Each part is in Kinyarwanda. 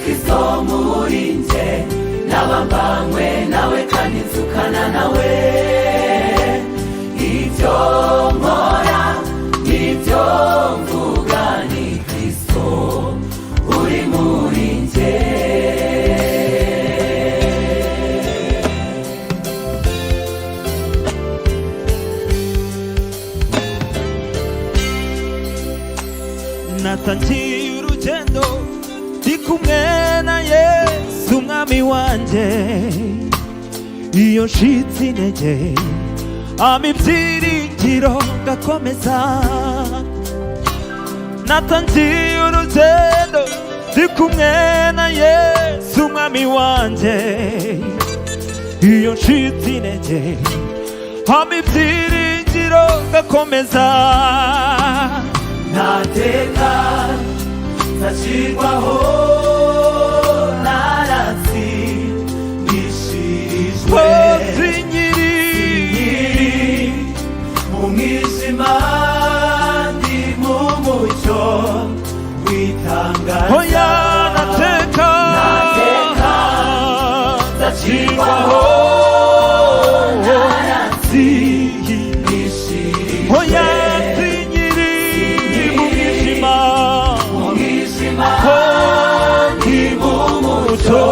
Kristo muri nje, nabambanywe nawe kandi nzukana nawe. Ibyo nkora n'ibyo mvuga ni Kristo uri muri nje. natangiye urugendo ndi kumwe na Yesu umwami wanje, iyo nshitse intege ampa ibyiringiro ngakomeza. natangiye urugendo ndi kumwe na Yesu umwami wanje, iyo nshitse intege ampa ibyiringiro ngakomeza. Ntateka nzacirwaho naratsindishirijwe, sinkiri mu mwijima ndi mu mucyo w'itangaza. Oya ntateka nzacirwaho naratsindishirijwe. Oya Oya sinkiri mu mwijima ndi mu mucyo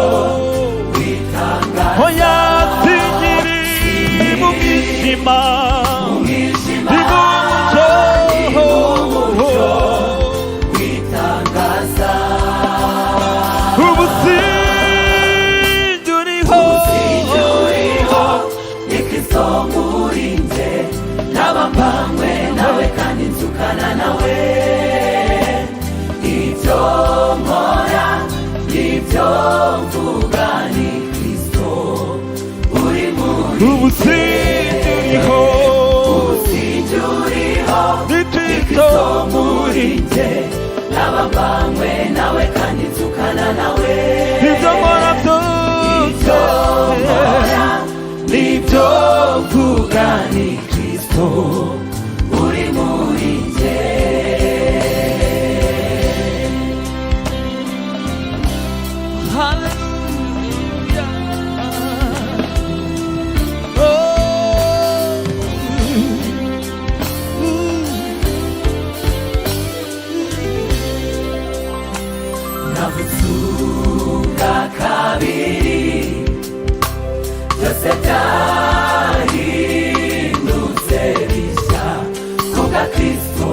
w'itangaza. ubu sinjuriho ni Kristo muri nje, nabambanywe nawe kandi nzukana nawe. Ibyo nkora n'ibyo mvuga ni Kristo uri muri nje. ubu sinjuriho ni Kristo muri nje, nabambanywe nawe kandi nzukana nawe. ibyo nkora byose n'ibyo mvuga ni Kristo uri muri nje. Hallelujah. Navuga kabiri, byose byahindutse bishya kubwa Kristo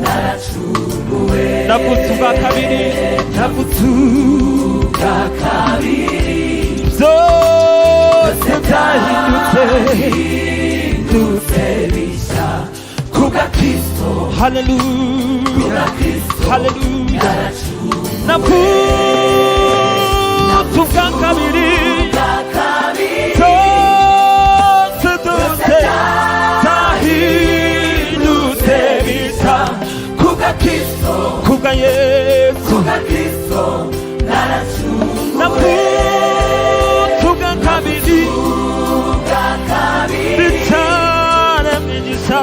naracunguwe. Navuga kabiri, navuga kabiri, byose byahindutse bishya kubwa Kristo. Hallelujah, hallelujah. Navuga kabiri, byose byahindutse bishya kubwa Yesu. Navuga kabiri, bitaremye igisa